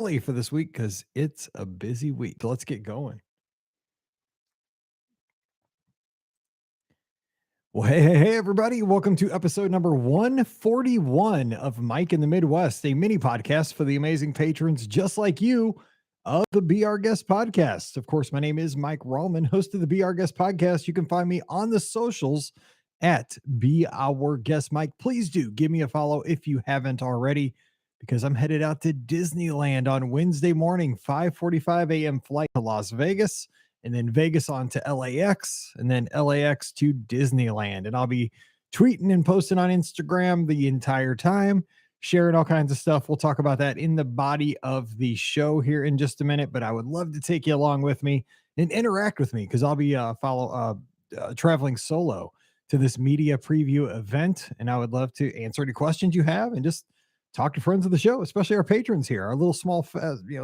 early for this week because it's a busy week. So let's get going. Well, hey, everybody. Welcome to episode number 141 of Mike in the Midwest, a mini podcast for the amazing patrons just like you of the Be Our Guest podcast. Of course, my name is Mike Rallman, host of the Be Our Guest podcast. You can find me on the socials at Be Our Guest Mike. Please do give me a follow if you haven't already, because I'm headed out to Disneyland on Wednesday morning, 5:45 a.m. flight to Las Vegas, and then Vegas on to LAX, and then LAX to Disneyland. And I'll be tweeting and posting on Instagram the entire time, sharing all kinds of stuff. We'll talk about that in the body of the show here in just a minute, but I would love to take you along with me and interact with me because I'll be traveling solo to this media preview event, and I would love to answer any questions you have and just talk to friends of the show, especially our patrons here, our little small,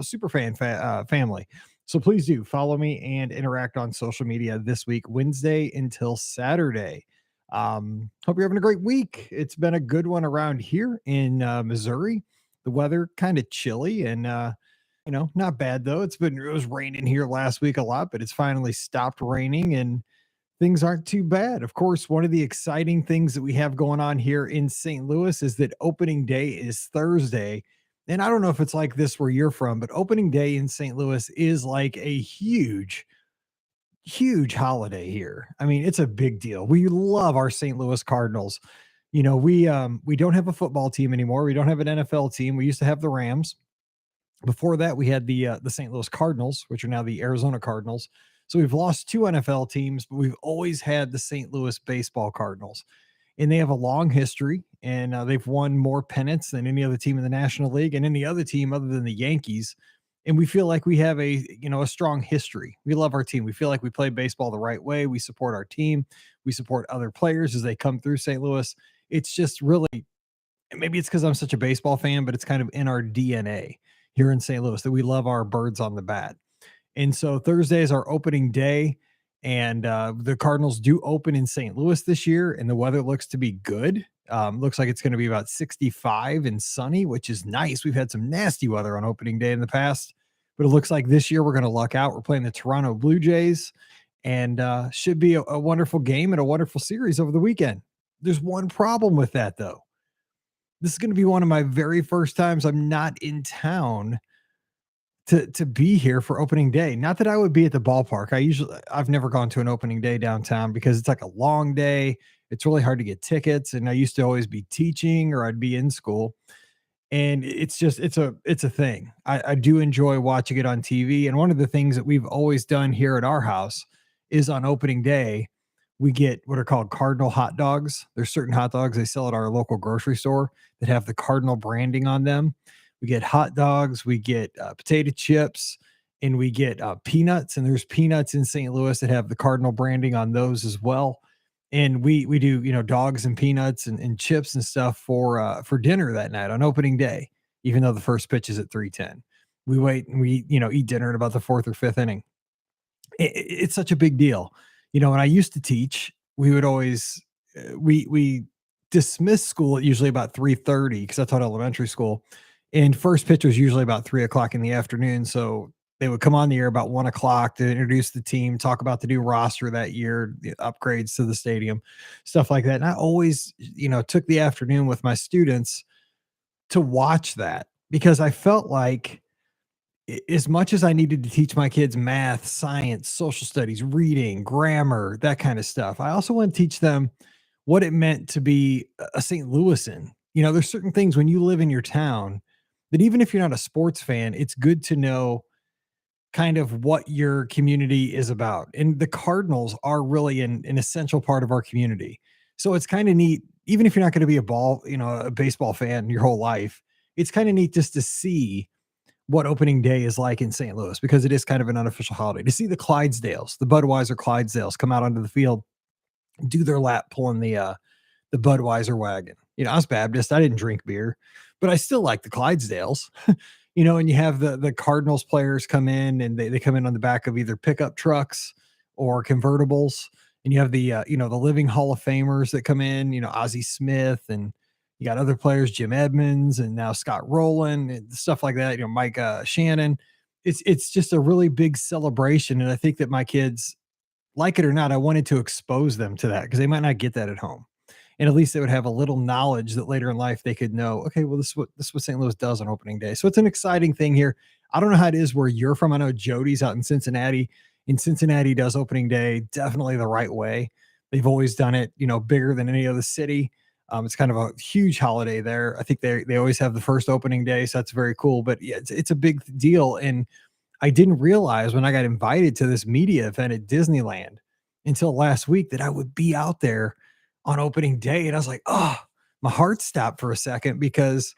super fan family. So please do follow me and interact on social media this week, Wednesday until Saturday. Hope you're having a great week. It's been a good one around here in Missouri. The weather kind of chilly and not bad though. It was raining here last week a lot, but it's finally stopped raining and things aren't too bad. Of course, one of the exciting things that we have going on here in St. Louis is that opening day is Thursday. And I don't know if it's like this where you're from, but opening day in St. Louis is like a huge holiday here. I mean, it's a big deal. We love our St. Louis Cardinals. We don't have a football team anymore. We don't have an NFL team. We used to have the Rams. Before that, we had the St. Louis Cardinals, which are now the Arizona Cardinals. So we've lost two NFL teams, but we've always had the St. Louis Baseball Cardinals, and they have a long history, and they've won more pennants than any other team in the National League and any other team other than the Yankees. And we feel like we have a strong history. We love our team. We feel like we play baseball the right way. We support our team. We support other players as they come through St. Louis. It's just really, maybe it's because I'm such a baseball fan, but it's kind of in our DNA here in St. Louis that we love our birds on the bat. And so Thursday is our opening day, and the Cardinals do open in St. Louis this year, and the weather looks to be good. Looks like it's going to be about 65 and sunny, which is nice. We've had some nasty weather on opening day in the past, but it looks like this year we're going to luck out. We're playing the Toronto Blue Jays, and should be a wonderful game and a wonderful series over the weekend. There's one problem with that, though. This is going to be one of my very first times I'm not in town to be here for opening day. Not that I would be at the ballpark. I've never gone to an opening day downtown because it's like a long day. It's really hard to get tickets. And I used to always be teaching or I'd be in school. And it's a thing. I do enjoy watching it on TV. And one of the things that we've always done here at our house is on opening day, we get what are called Cardinal hot dogs. There's certain hot dogs they sell at our local grocery store that have the Cardinal branding on them. We get hot dogs, we get potato chips, and we get peanuts. And there's peanuts in St. Louis that have the Cardinal branding on those as well. And we do dogs and peanuts and chips and stuff for dinner that night on opening day, even though the first pitch is at 3:10. We wait and we eat dinner in about the fourth or fifth inning. It's such a big deal. When I used to teach, we would always we dismiss school at usually about 3:30 because I taught elementary school, and first pitch was usually about 3 o'clock in the afternoon. So they would come on the air about 1 o'clock to introduce the team, talk about the new roster that year, the upgrades to the stadium, stuff like that. And I always, took the afternoon with my students to watch that because I felt like as much as I needed to teach my kids math, science, social studies, reading, grammar, that kind of stuff, I also want to teach them what it meant to be a St. Louisan. There's certain things when you live in your town that even if you're not a sports fan, it's good to know kind of what your community is about. And the Cardinals are really an essential part of our community. So it's kind of neat, even if you're not going to be a baseball fan your whole life, it's kind of neat just to see what opening day is like in St. Louis because it is kind of an unofficial holiday. To see the Clydesdales, the Budweiser Clydesdales come out onto the field, do their lap pulling the Budweiser wagon. I was Baptist. I didn't drink beer, but I still like the Clydesdales. And you have the Cardinals players come in and they come in on the back of either pickup trucks or convertibles. And you have the living Hall of Famers that come in, Ozzie Smith and You got other players, Jim Edmonds, and now Scott Rowland and stuff like that. Mike Shannon. It's just a really big celebration, and I think that my kids, like it or not, I wanted to expose them to that because they might not get that at home. And at least they would have a little knowledge that later in life they could know, okay, well, this is what St. Louis does on opening day. So it's an exciting thing here. I don't know how it is where you're from. I know Jody's out in Cincinnati. In Cincinnati does opening day definitely the right way. They've always done it, bigger than any other city. It's kind of a huge holiday there. I think they always have the first opening day, so that's very cool. But yeah, it's a big deal, and I didn't realize when I got invited to this media event at Disneyland until last week that I would be out there on opening day. And I was like, oh, my heart stopped for a second because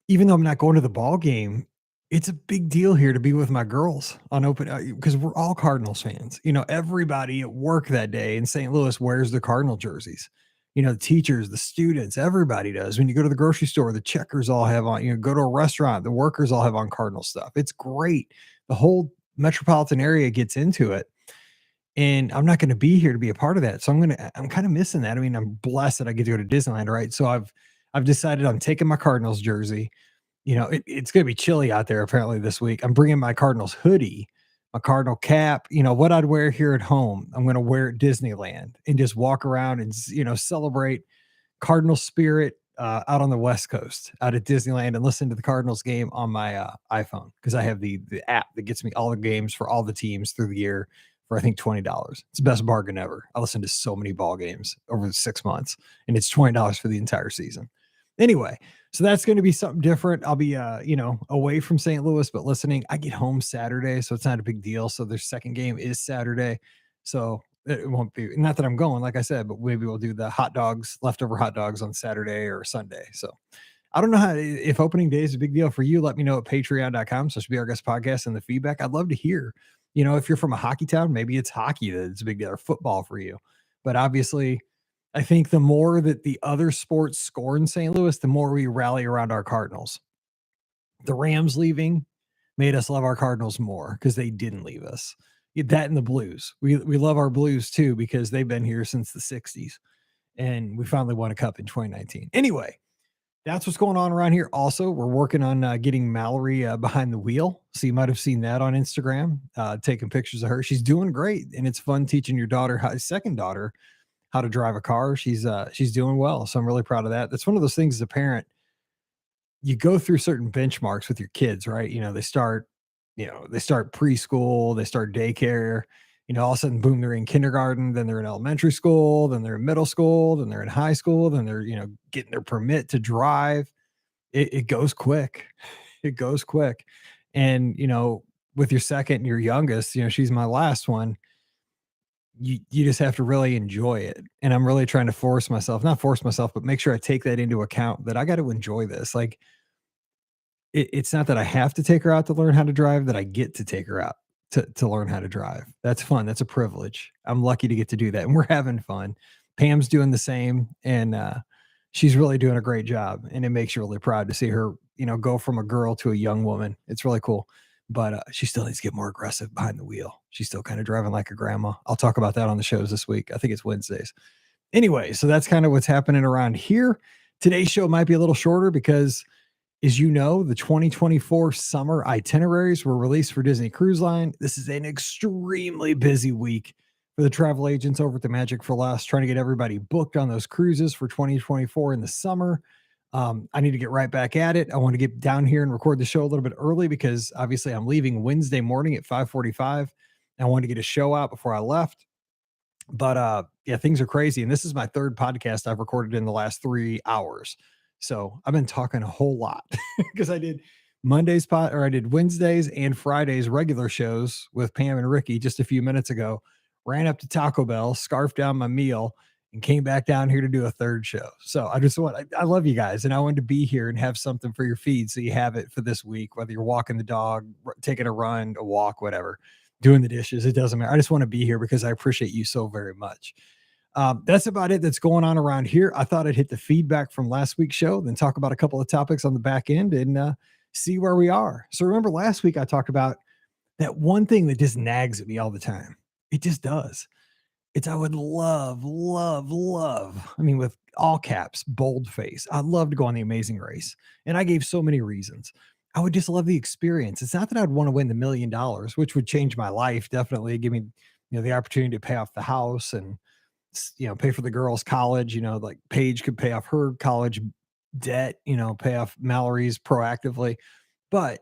even though I'm not going to the ball game, it's a big deal here to be with my girls on open because we're all Cardinals fans. Everybody at work that day in St. Louis wears the Cardinal jerseys. The teachers, the students, everybody does. When you go to the grocery store, the checkers all have on, go to a restaurant, the workers all have on Cardinal stuff. It's great. The whole metropolitan area gets into it. And I'm not going to be here to be a part of that. So I'm kind of missing that. I mean, I'm blessed that I get to go to Disneyland, right? So I've decided I'm taking my Cardinals jersey. It's going to be chilly out there apparently this week. I'm bringing my Cardinals hoodie, my Cardinal cap, what I'd wear here at home. I'm going to wear at Disneyland and just walk around and, celebrate Cardinal spirit out on the West Coast, out at Disneyland, and listen to the Cardinals game on my iPhone because I have the app that gets me all the games for all the teams through the year for I think $20. It's the best bargain ever. I listened to so many ball games over the 6 months, and it's $20 for the entire season. Anyway, so that's going to be something different. I'll be away from St. Louis, but listening. I get home Saturday, so it's not a big deal. So their second game is Saturday. So it won't be, not that I'm going, like I said, but maybe we'll do the leftover hot dogs on Saturday or Sunday. So I don't know if opening day is a big deal for you. Let me know at patreon.com. So it should be our guest podcast and the feedback. I'd love to hear, if you're from a hockey town, maybe it's hockey that's a big deal or football for you. But obviously, I think the more that the other sports score in St. Louis, the more we rally around our Cardinals. The Rams leaving made us love our Cardinals more because they didn't leave us. That and the Blues. We love our Blues too because they've been here since the 60s. And we finally won a cup in 2019. Anyway, that's what's going on around here. Also, we're working on getting Mallory behind the wheel. So you might have seen that on Instagram, taking pictures of her. She's doing great. And it's fun teaching your second daughter, how to drive a car. She's doing well. So I'm really proud of that. That's one of those things as a parent, you go through certain benchmarks with your kids, right? They start preschool, they start daycare, all of a sudden, boom, they're in kindergarten, then they're in elementary school, then they're in middle school, then they're in high school, then they're, getting their permit to drive. It goes quick. It goes quick. And, with your second and your youngest, she's my last one. You just have to really enjoy it. And I'm really trying to not force myself, but make sure I take that into account that I got to enjoy this. Like it's not that I have to take her out to learn how to drive, that I get to take her out to learn how to drive. That's fun. That's a privilege. I'm lucky to get to do that. And we're having fun. Pam's doing the same. And she's really doing a great job. And it makes you really proud to see her, go from a girl to a young woman. It's really cool. But she still needs to get more aggressive behind the wheel. She's still kind of driving like a grandma. I'll talk about that on the shows this week. I think it's Wednesdays. Anyway, so that's kind of what's happening around here. Today's show might be a little shorter because, as you know, the 2024 summer itineraries were released for Disney Cruise Line. This is an extremely busy week for the travel agents over at the Magic for Less, trying to get everybody booked on those cruises for 2024 in the summer. I need to get right back at it. I want to get down here and record the show a little bit early because obviously I'm leaving Wednesday morning at 5:45. I wanted to get a show out before I left. But yeah, things are crazy. And this is my third podcast I've recorded in the last 3 hours. So I've been talking a whole lot because I did I did Wednesdays and Fridays regular shows with Pam and Ricky just a few minutes ago. Ran up to Taco Bell, scarfed down my meal, and came back down here to do a third show. So I love you guys, and I wanted to be here and have something for your feed so you have it for this week, whether you're walking the dog, taking a run, a walk, whatever, doing the dishes, it doesn't matter. I just want to be here because I appreciate you so very much. That's about it that's going on around here. I thought I'd hit the feedback from last week's show, then talk about a couple of topics on the back end and see where we are. So remember last week I talked about that one thing that just nags at me all the time. It just does. It's I would love, love, love, I mean, with all caps, boldface. I'd love to go on The Amazing Race, and I gave so many reasons. I would just love the experience. It's not that I'd wanna win the $1,000,000, which would change my life, definitely, give me, the opportunity to pay off the house and pay for the girls' college. Like Paige could pay off her college debt, pay off Mallory's proactively. But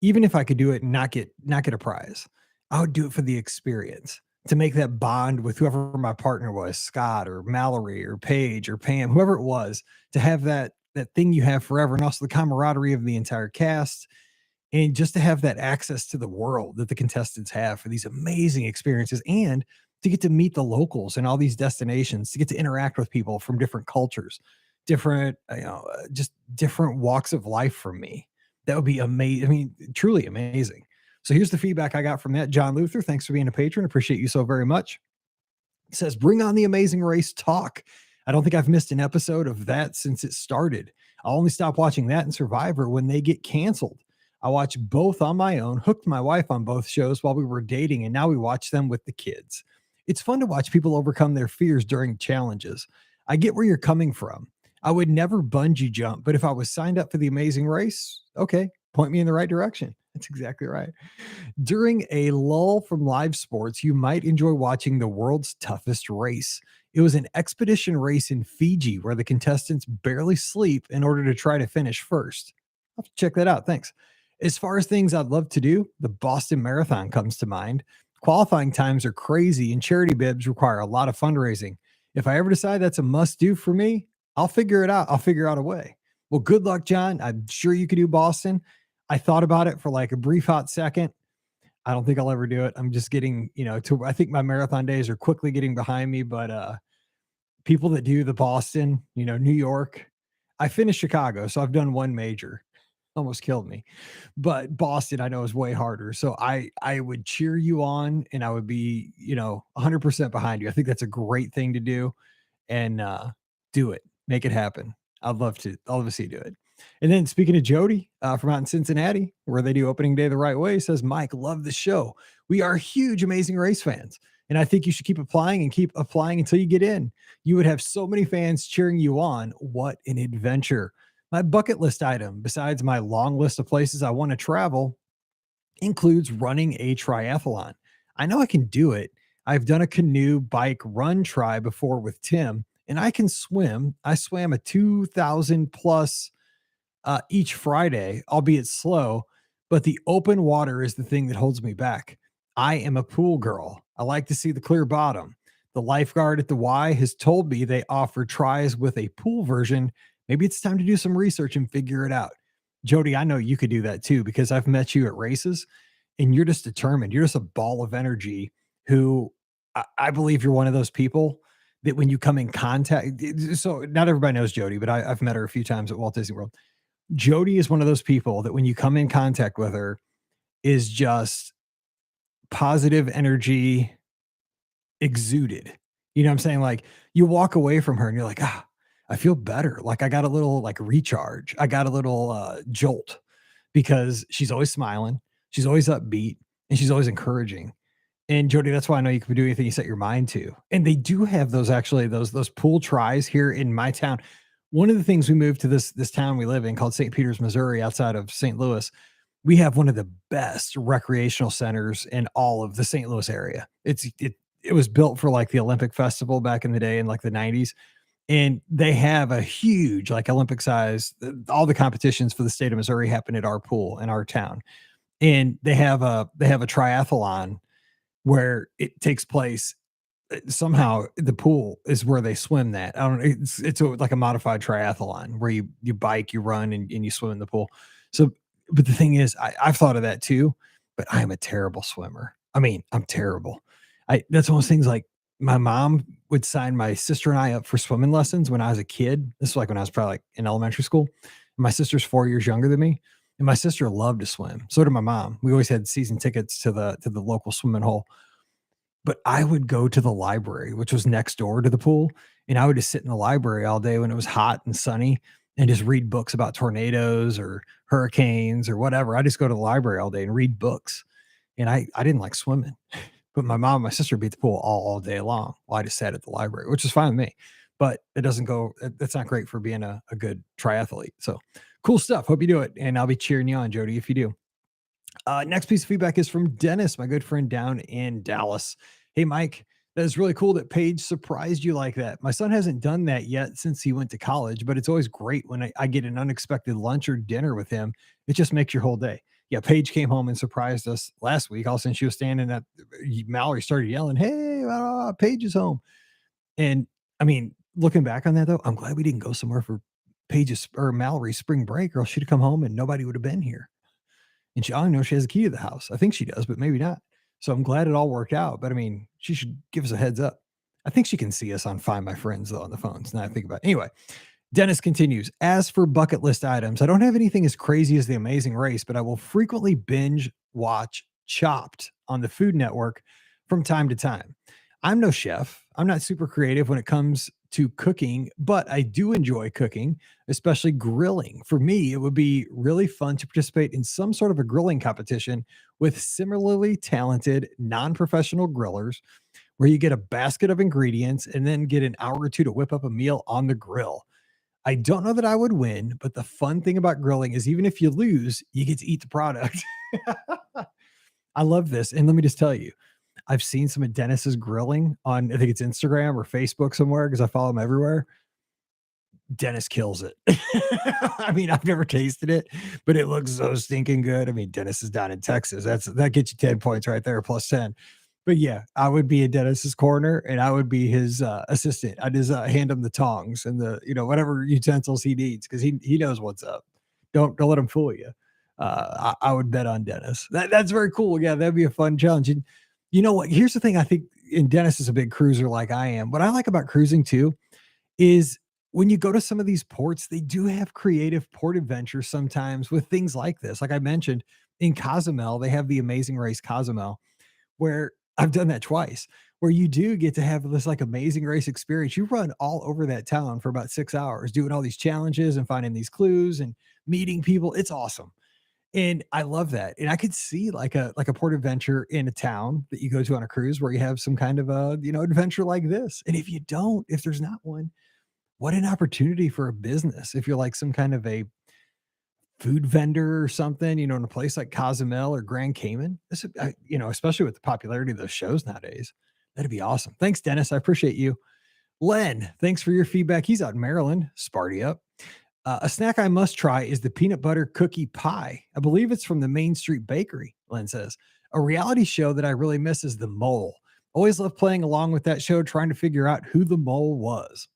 even if I could do it and not get a prize, I would do it for the experience to make that bond with whoever my partner was, Scott or Mallory or Paige or Pam, whoever it was, to have that thing you have forever, and also the camaraderie of the entire cast, and just to have that access to the world that the contestants have for these amazing experiences, and to get to meet the locals in all these destinations, to get to interact with people from different cultures, different, just different walks of life from me. That would be amazing. I mean, truly amazing. So here's the feedback I got from that. John Luther, thanks for being a patron. Appreciate you so very much. It says, bring on the Amazing Race talk. I don't think I've missed an episode of that since it started. I'll only stop watching that and Survivor when they get canceled. I watch both on my own, hooked my wife on both shows while we were dating, and now we watch them with the kids. It's fun to watch people overcome their fears during challenges. I get where you're coming from. I would never bungee jump, but if I was signed up for the Amazing Race, okay, point me in the right direction. That's exactly right. During a lull from live sports, you might enjoy watching the world's toughest race. It was an expedition race in Fiji where the contestants barely sleep in order to try to finish first. I'll have to check that out. Thanks. As far as things I'd love to do, the Boston Marathon comes to mind. Qualifying times are crazy, and charity bibs require a lot of fundraising. If I ever decide that's a must do for me, I'll figure it out. I'll figure out a way. Well, good luck, John. I'm sure you could do Boston. I thought about it for like a brief hot second. I don't think I'll ever do it. I'm just getting, I think my marathon days are quickly getting behind me, but people that do the Boston, New York, I finished Chicago, so I've done one major. Almost killed me. But Boston I know is way harder. So I would cheer you on, and I would be, 100% behind you. I think that's a great thing to do, and do it. Make it happen. I'd love to see you do it. And then speaking of Jody, from out in Cincinnati, where they do opening day the right way, says, Mike, love the show. We are huge Amazing Race fans. And I think you should keep applying until you get in. You would have so many fans cheering you on. What an adventure. My bucket list item, besides my long list of places I want to travel, includes running a triathlon. I know I can do it. I've done a canoe, bike, run try before with Tim, and I can swim. I swam a 2,000 plus each Friday, albeit slow, but the open water is the thing that holds me back. I am a pool girl. I like to see the clear bottom. The lifeguard at the Y has told me they offer tries with a pool version. Maybe it's time to do some research and figure it out. Jody, I know you could do that too because I've met you at races and you're just determined. You're just a ball of energy who I believe you're one of those people that when you come in contact, so not everybody knows Jody, but I've met her a few times at Walt Disney World. Jody is one of those people that when you come in contact with her is just positive energy exuded. You know what I'm saying? Like you walk away from her and you're like, I feel better. Like I got a little like recharge. I got a little jolt because she's always smiling. She's always upbeat and she's always encouraging. And Jody, that's why I know you can do anything you set your mind to. And they do have those actually, those pool tries here in my town. One of the things we moved to this town we live in called St. Peters, Missouri, outside of St. Louis. We have one of the best recreational centers in all of the St. Louis area. It was built for like the Olympic Festival back in the day in like the 90s. And they have a huge like Olympic size, all the competitions for the state of Missouri happen at our pool in our town. And they have a triathlon where it takes place. Somehow the pool is where they swim that. I don't know. Like a modified triathlon where you bike, you run, and you swim in the pool. So, but the thing is, I've thought of that too, but I am a terrible swimmer. I mean, I'm terrible. That's one of those things like my mom would sign my sister and I up for swimming lessons when I was a kid. This is like when I was probably like in elementary school. My sister's 4 years younger than me. And my sister loved to swim. So did my mom. We always had season tickets to the local swimming hole. But I would go to the library, which was next door to the pool, and I would just sit in the library all day when it was hot and sunny and just read books about tornadoes or hurricanes or whatever. I just go to the library all day and read books. And I didn't like swimming, But my mom and my sister beat the pool all day long. Well, I just sat at the library, which is fine with me. But it doesn't go, that's not great for being a good triathlete. So cool stuff. Hope you do it. And I'll be cheering you on, Jody, if you do. Next piece of feedback is from Dennis, my good friend down in Dallas. Hey, Mike, that is really cool that Paige surprised you like that. My son hasn't done that yet since he went to college, but it's always great when I get an unexpected lunch or dinner with him. It just makes your whole day. Yeah, Paige came home and surprised us last week. All of a sudden, she was standing at Mallory started yelling, "Hey, Paige is home!" And I mean, looking back on that though, I'm glad we didn't go somewhere for Paige's or Mallory's spring break, or else she'd have come home and nobody would have been here. And I don't know, she has a key to the house. I think she does, but maybe not. So I'm glad it all worked out. But I mean, she should give us a heads up. I think she can see us on Find My Friends though on the phones. Now I think about it. Anyway, Dennis continues. As for bucket list items, I don't have anything as crazy as The Amazing Race, but I will frequently binge watch Chopped on the Food Network from time to time. I'm no chef. I'm not super creative when it comes to cooking, but I do enjoy cooking, especially grilling. For me, it would be really fun to participate in some sort of a grilling competition with similarly talented non professional grillers where you get a basket of ingredients and then get an hour or two to whip up a meal on the grill. I don't know that I would win, but the fun thing about grilling is even if you lose, you get to eat the product. I love this. And let me just tell you, I've seen some of Dennis's grilling on, I think it's Instagram or Facebook somewhere because I follow him everywhere. Dennis kills it. I mean, I've never tasted it, but it looks so stinking good. I mean, Dennis is down in Texas. That gets you 10 points right there, plus 10. But yeah, I would be in Dennis's corner and I would be his assistant. I just hand him the tongs and the, whatever utensils he needs because he knows what's up. Don't let him fool you. I would bet on Dennis. That's very cool. Yeah, that'd be a fun challenge. And you know what? Here's the thing. I think, and Dennis is a big cruiser like I am. What I like about cruising too is when you go to some of these ports, they do have creative port adventures sometimes with things like this. Like I mentioned in Cozumel, they have the Amazing Race Cozumel, where I've done that twice, where you do get to have this like amazing race experience. You run all over that town for about 6 hours, doing all these challenges and finding these clues and meeting people. It's awesome. And I love that. And I could see like a port adventure in a town that you go to on a cruise where you have some kind of a, adventure like this. And if there's not one, what an opportunity for a business. If you're like some kind of a food vendor or something, in a place like Cozumel or Grand Cayman, especially with the popularity of those shows nowadays, that'd be awesome. Thanks, Dennis. I appreciate you. Len, thanks for your feedback. He's out in Maryland. Sparty up. A snack I must try is the peanut butter cookie pie. I believe it's from the Main Street Bakery, Len says. A reality show that I really miss is The Mole. Always love playing along with that show, trying to figure out who the mole was.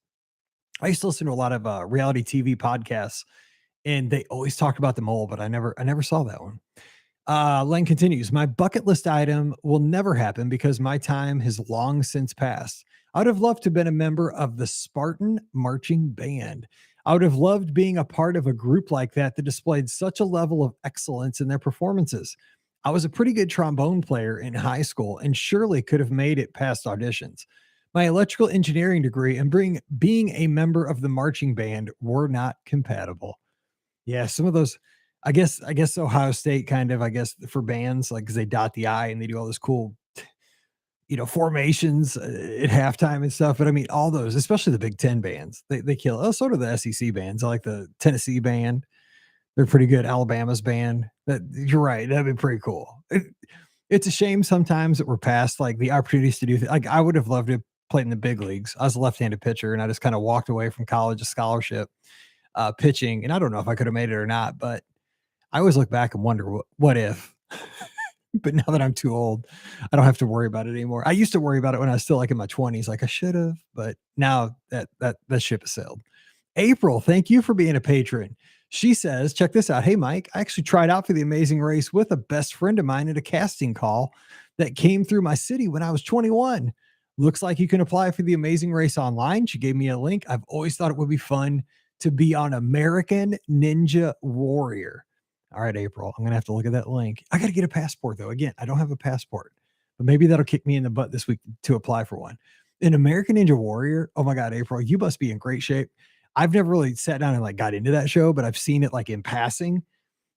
I used to listen to a lot of reality TV podcasts, and they always talked about The Mole, but I never saw that one. Len continues, my bucket list item will never happen because my time has long since passed. I would have loved to have been a member of the Spartan Marching Band. I would have loved being a part of a group like that displayed such a level of excellence in their performances. I was a pretty good trombone player in high school and surely could have made it past auditions. My electrical engineering degree and being a member of the marching band were not compatible. Yeah, some of those, I guess Ohio State kind of, I guess for bands, like, 'cause they dot the I and they do all this cool, formations at halftime and stuff. But I mean, all those, especially the Big Ten bands, they kill. Oh, sort of the SEC bands. I like the Tennessee band. They're pretty good. Alabama's band. That you're right. That'd be pretty cool. It's a shame sometimes that we're past like the opportunities to do like I would have loved to play in the big leagues. I was a left-handed pitcher and I just kind of walked away from college, a scholarship, pitching. And I don't know if I could have made it or not, but I always look back and wonder what if. But now that I'm too old, I don't have to worry about it anymore. I used to worry about it when I was still like in my 20s, like I should have, but now that ship has sailed. April, thank you for being a patron. She says, check this out. Hey, Mike, I actually tried out for the Amazing Race with a best friend of mine at a casting call that came through my city when I was 21. Looks like you can apply for the Amazing Race online. She gave me a link. I've always thought it would be fun to be on American Ninja Warrior. All right, April, I'm going to have to look at that link. I got to get a passport, though. Again, I don't have a passport, but maybe that'll kick me in the butt this week to apply for one. An American Ninja Warrior. Oh my God, April, you must be in great shape. I've never really sat down and like got into that show, but I've seen it like in passing.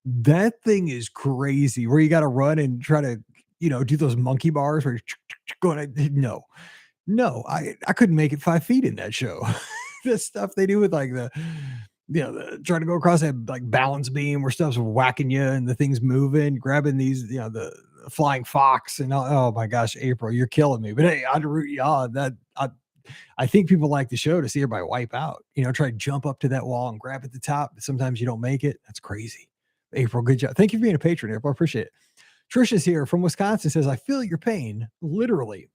That thing is crazy where you got to run and try to do those monkey bars where you're going. No, I couldn't make it 5 feet in that show. The stuff they do with like the trying to go across that like balance beam where stuff's whacking you and the thing's moving, grabbing these, the flying fox and oh my gosh, April, you're killing me. But hey, I'd root you on that. I think people like the show to see everybody wipe out, try to jump up to that wall and grab at the top. But sometimes you don't make it. That's crazy. April, good job. Thank you for being a patron, April. I appreciate it. Trisha's here from Wisconsin says, I feel your pain. Literally.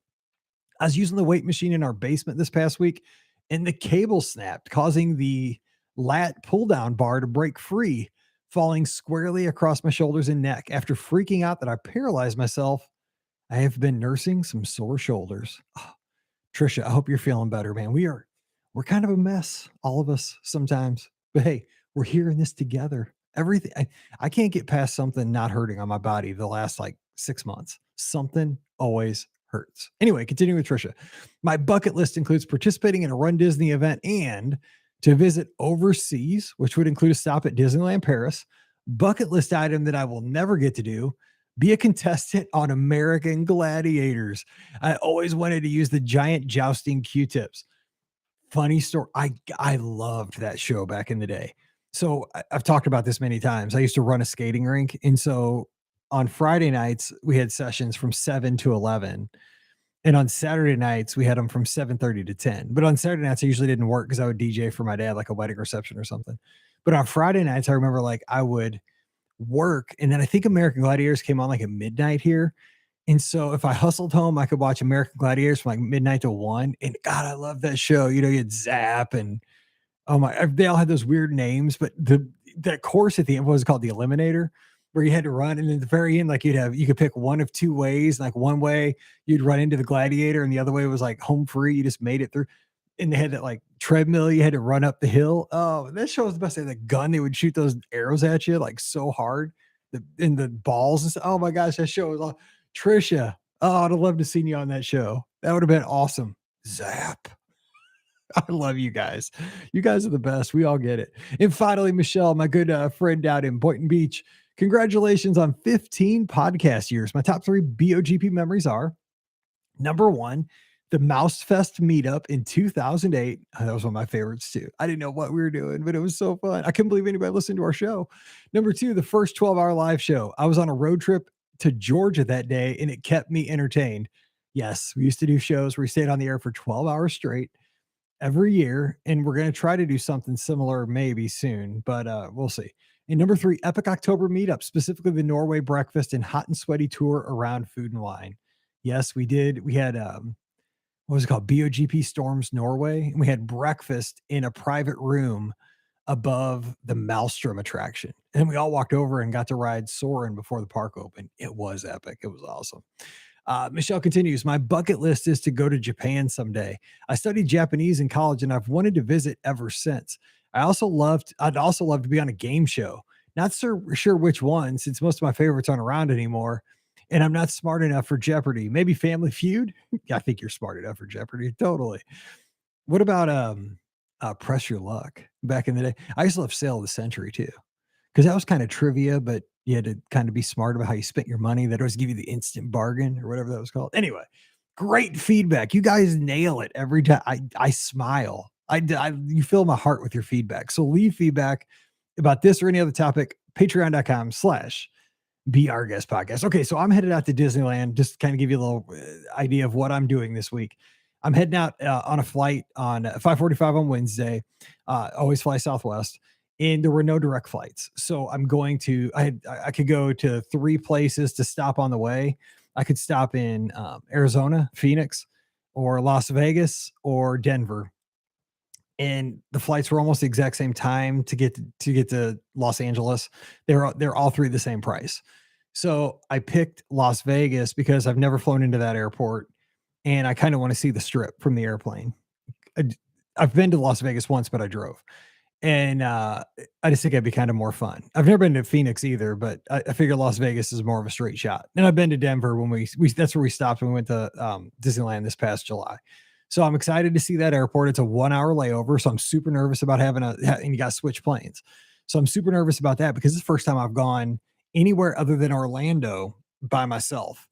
I was using the weight machine in our basement this past week and the cable snapped, causing the lat pull down bar to break free, falling squarely across my shoulders and neck. After freaking out that I paralyzed myself, I have been nursing some sore shoulders. Oh, Trisha, I hope you're feeling better, man. We're kind of a mess, all of us sometimes, but hey, we're here in this together. Everything I can't get past something not hurting on my body the last like 6 months. Something always hurts. Anyway, continuing with Trisha. My bucket list includes participating in a Run Disney event and to visit overseas, which would include a stop at Disneyland Paris. Bucket list item that I will never get to do, be a contestant on American Gladiators. I always wanted to use the giant jousting Q-tips. Funny story. I loved that show back in the day. So I've talked about this many times. I used to run a skating rink. And so on Friday nights, we had sessions from 7 to 11. And on Saturday nights, we had them from 7:30 to 10. But on Saturday nights, I usually didn't work because I would DJ for my dad, like a wedding reception or something. But on Friday nights, I remember like I would work. And then I think American Gladiators came on like at midnight here. And so if I hustled home, I could watch American Gladiators from like midnight to 1. And God, I love that show. You had Zap and oh my, they all had those weird names, but that course at the end was called the Eliminator, where you had to run. And at the very end, like you could pick one of two ways. Like one way you'd run into the gladiator and the other way was like home free. You just made it through. And they had that like treadmill. You had to run up the hill. Oh, that show was the best. They had the gun. They would shoot those arrows at you like so hard. In the balls and stuff. Oh my gosh, that show was all Trisha. Oh, I'd have loved to seen you on that show. That would have been awesome. Zap. I love you guys. You guys are the best. We all get it. And finally, Michelle, my good friend out in Boynton Beach, congratulations on 15 podcast years. My top 3 BOGP memories are number 1, the Mouse Fest meetup in 2008. That was one of my favorites too. I didn't know what we were doing, but it was so fun. I couldn't believe anybody listened to our show. Number 2, the first 12-hour live show. I was on a road trip to Georgia that day and it kept me entertained. Yes, we used to do shows where we stayed on the air for 12 hours straight every year, and we're going to try to do something similar maybe soon, but we'll see. And number 3, epic October meetup, specifically the Norway breakfast and hot and sweaty tour around Food and Wine. Yes, we did. We had what was it called? BOGP Storms Norway, and we had breakfast in a private room above the Maelstrom attraction, and we all walked over and got to ride Soarin' before the park opened. It was epic. It was awesome. Michelle continues, my bucket list is to go to Japan someday. I studied Japanese in college and I've wanted to visit ever since. I'd also love to be on a game show. Not sure which one, since most of my favorites aren't around anymore. And I'm not smart enough for Jeopardy. Maybe Family Feud. I think you're smart enough for Jeopardy. Totally. What about Press Your Luck back in the day? I used to love Sale of the Century too, because that was kind of trivia, but you had to kind of be smart about how you spent your money. That always give you the instant bargain or whatever that was called. Anyway, great feedback. You guys nail it every time. I smile. You fill my heart with your feedback. So leave feedback about this or any other topic. Patreon.com/Be Our Guest Podcast. Okay, so I'm headed out to Disneyland. Just to kind of give you a little idea of what I'm doing this week. I'm heading out on a flight on 5:45 on Wednesday. Always fly Southwest. And there were no direct flights. So I'm going to, I could go to 3 places to stop on the way. I could stop in Arizona, Phoenix, or Las Vegas, or Denver. And the flights were almost the exact same time to get to Los Angeles. They're all 3 the same price. So I picked Las Vegas because I've never flown into that airport. And I kind of want to see the strip from the airplane. I've been to Las Vegas once, but I drove. And I just think it'd be kind of more fun. I've never been to Phoenix either, but I figure Las Vegas is more of a straight shot. And I've been to Denver when we that's where we stopped when we went to Disneyland this past July. So I'm excited to see that airport. It's a 1-hour layover. So I'm super nervous about and you got to switch planes. So I'm super nervous about that because it's the first time I've gone anywhere other than Orlando by myself.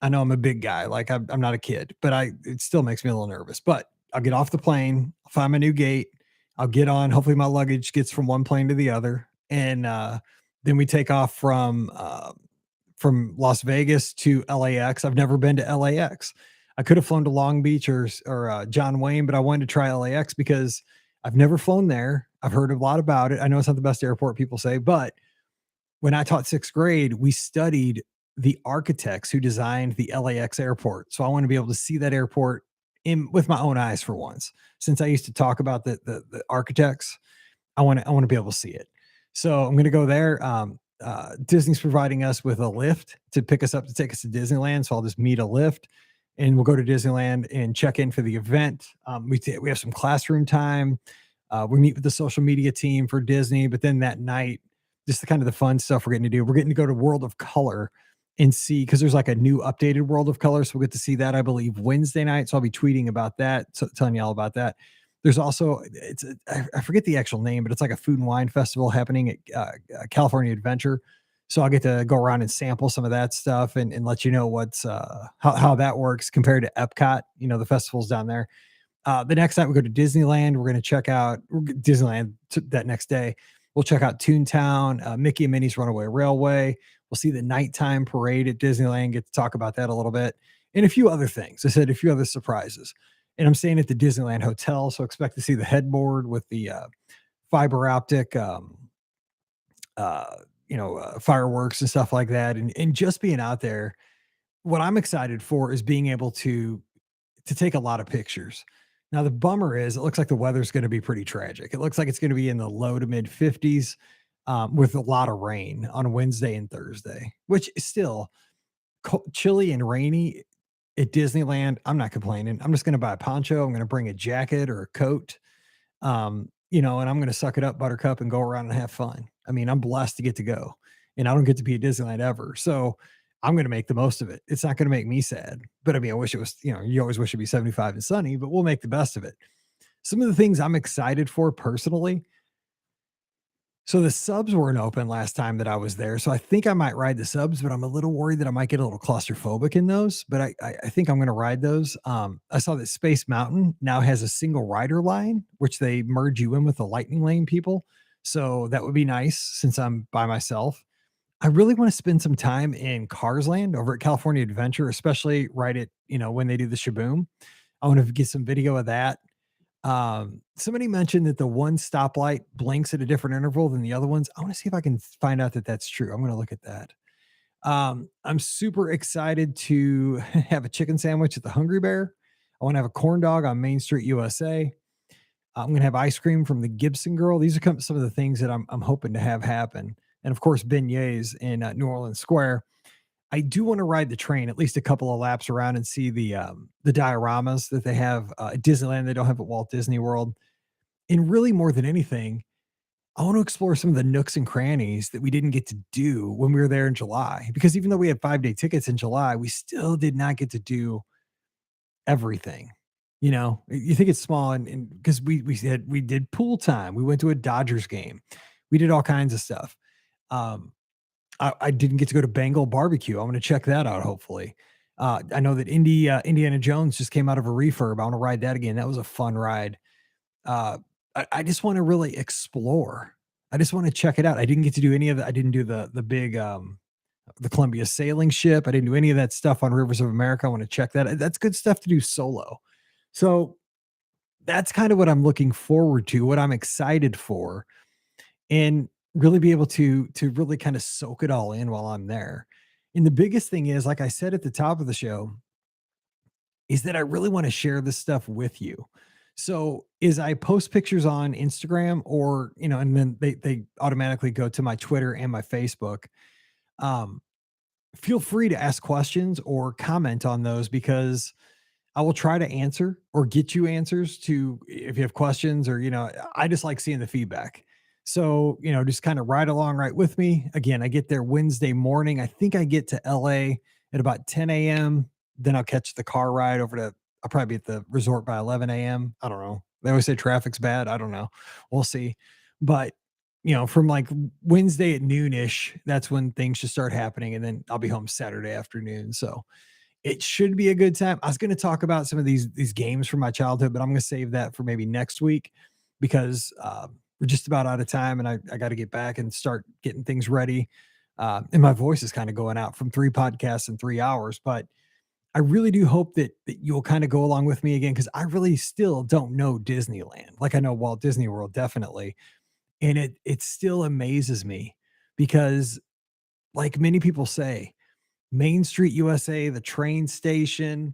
I know I'm a big guy, like I'm not a kid, but it still makes me a little nervous. But I'll get off the plane, I'll find my new gate, I'll get on. Hopefully, my luggage gets from one plane to the other, and then we take off from Las Vegas to LAX. I've never been to LAX. I could have flown to Long Beach or John Wayne, but I wanted to try LAX because I've never flown there. I've heard a lot about it. I know it's not the best airport, people say, but when I taught sixth grade, we studied the architects who designed the LAX airport. So I want to be able to see that airport in with my own eyes for once. Since I used to talk about the architects, I want to be able to see it. So I'm going to go there. Disney's providing us with a lift to pick us up to take us to Disneyland. So I'll just meet a lift, and we'll go to Disneyland and check in for the event. We have some classroom time. We meet with the social media team for Disney, but then that night, just the kind of the fun stuff we're getting to do. We're getting to go to World of Color and see because there's like a new updated World of Color. So we'll get to see that, I believe, Wednesday night. So I'll be tweeting about that, so telling you all about that. There's also I forget the actual name, but it's like a food and wine festival happening at California Adventure. So I'll get to go around and sample some of that stuff and let you know what's how that works compared to Epcot. You know, the festivals down there. The next night we go to Disneyland. We're going to check out Disneyland that next day. We'll check out Toontown, Mickey and Minnie's Runaway Railway. We'll see the nighttime parade at Disneyland. Get to talk about that a little bit, and a few other things. I said a few other surprises. And I'm staying at the Disneyland Hotel, so expect to see the headboard with the fiber optic, fireworks and stuff like that. And just being out there, what I'm excited for is being able to take a lot of pictures. Now, the bummer is it looks like the weather's going to be pretty tragic. It looks like it's going to be in the low to mid 50s with a lot of rain on Wednesday and Thursday, which is still chilly and rainy at Disneyland. I'm not complaining. I'm just going to buy a poncho. I'm going to bring a jacket or a coat, and I'm going to suck it up, Buttercup, and go around and have fun. I mean, I'm blessed to get to go, and I don't get to be at Disneyland ever. So I'm going to make the most of it. It's not going to make me sad, but I mean, I wish it was, you always wish it'd be 75 and sunny, but we'll make the best of it. Some of the things I'm excited for personally. So the subs weren't open last time that I was there. So I think I might ride the subs, but I'm a little worried that I might get a little claustrophobic in those, but I think I'm going to ride those. I saw that Space Mountain now has a single rider line, which they merge you in with the lightning lane people. So that would be nice since I'm by myself. I really want to spend some time in Cars Land over at California Adventure, especially right at, when they do the Shaboom. I want to get some video of that. Somebody mentioned that the one stoplight blinks at a different interval than the other ones. I want to see if I can find out that that's true. I'm going to look at that. I'm super excited to have a chicken sandwich at the Hungry Bear. I want to have a corn dog on Main Street, USA. I'm going to have ice cream from the Gibson Girl. These are some of the things that I'm hoping to have happen. And of course, beignets in New Orleans Square. I do want to ride the train at least a couple of laps around and see the dioramas that they have at Disneyland. They don't have at Walt Disney World. And really, more than anything, I want to explore some of the nooks and crannies that we didn't get to do when we were there in July. Because even though we had 5-day tickets in July, we still did not get to do everything. You think it's small, and because we did pool time, we went to a Dodgers game, we did all kinds of stuff. I didn't get to go to Bengal barbecue. I'm going to check that out. Hopefully, I know that Indiana Jones just came out of a refurb. I want to ride that again. That was a fun ride. I just want to really explore. I just want to check it out. I didn't get to do any of that. I didn't do the big the Columbia sailing ship. I didn't do any of that stuff on Rivers of America. I want to check that. That's good stuff to do solo. So that's kind of what I'm looking forward to, what I'm excited for, and really be able to really kind of soak it all in while I'm there. And the biggest thing is, like I said at the top of the show, is that I really want to share this stuff with you. So is I post pictures on Instagram or, and then they automatically go to my Twitter and my Facebook. Um, Feel free to ask questions or comment on those because I will try to answer or get you answers to if you have questions or, I just like seeing the feedback. So, just kind of ride along right with me. Again, I get there Wednesday morning. I think I get to LA at about 10 a.m. Then I'll catch the car ride I'll probably be at the resort by 11 a.m. I don't know. They always say traffic's bad. I don't know. We'll see. But, from like Wednesday at noonish, that's when things should start happening. And then I'll be home Saturday afternoon. So It should be a good time. I was going to talk about some of these games from my childhood, but I'm going to save that for maybe next week because we're just about out of time, and I got to get back and start getting things ready. And my voice is kind of going out from 3 podcasts in 3 hours, but I really do hope that you'll kind of go along with me again because I really still don't know Disneyland. Like I know Walt Disney World definitely, and it still amazes me because, like many people say, Main Street USA, the train station,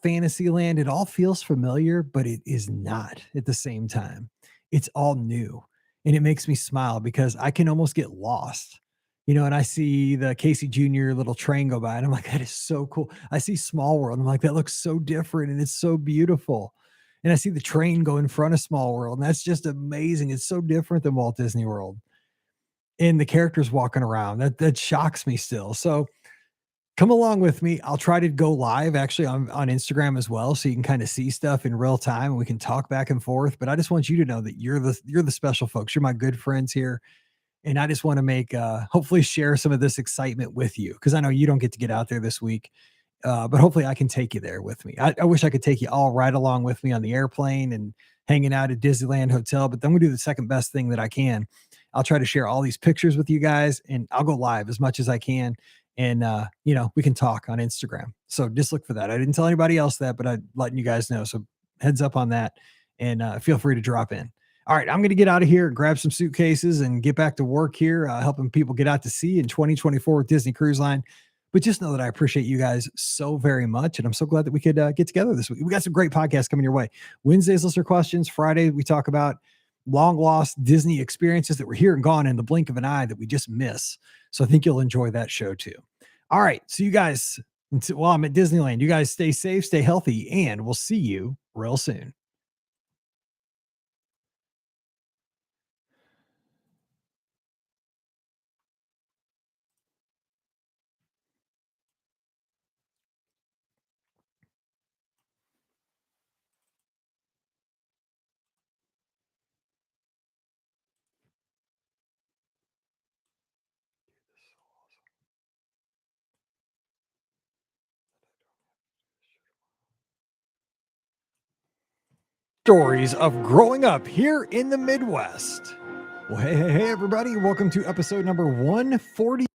Fantasyland, it all feels familiar, but it is not at the same time. It's all new. And it makes me smile because I can almost get lost, and I see the Casey Jr. little train go by and I'm like, that is so cool. I see Small World. And I'm like, that looks so different and it's so beautiful. And I see the train go in front of Small World, and that's just amazing. It's so different than Walt Disney World. And the characters walking around, that shocks me still. So come along with me. I'll try to go live actually on Instagram as well, so you can kind of see stuff in real time and we can talk back and forth. But I just want you to know that you're the special folks. You're my good friends here. And I just want to make hopefully share some of this excitement with you because I know you don't get out there this week. But hopefully I can take you there with me. I wish I could take you all right along with me on the airplane and hanging out at Disneyland Hotel, but then we do the second best thing that I can. I'll try to share all these pictures with you guys and I'll go live as much as I can. And, we can talk on Instagram. So just look for that. I didn't tell anybody else that, but I'm letting you guys know. So heads up on that and feel free to drop in. All right, I'm going to get out of here, grab some suitcases, and get back to work here, helping people get out to sea in 2024 with Disney Cruise Line. But just know that I appreciate you guys so very much. And I'm so glad that we could get together this week. We got some great podcasts coming your way. Wednesdays, listener questions. Friday, we talk about long lost Disney experiences that were here and gone in the blink of an eye that we just miss. So I think you'll enjoy that show too. All right. So you guys, while I'm at Disneyland, you guys stay safe, stay healthy, and we'll see you real soon. Stories of growing up here in the Midwest. Well, hey, everybody. Welcome to episode number 140.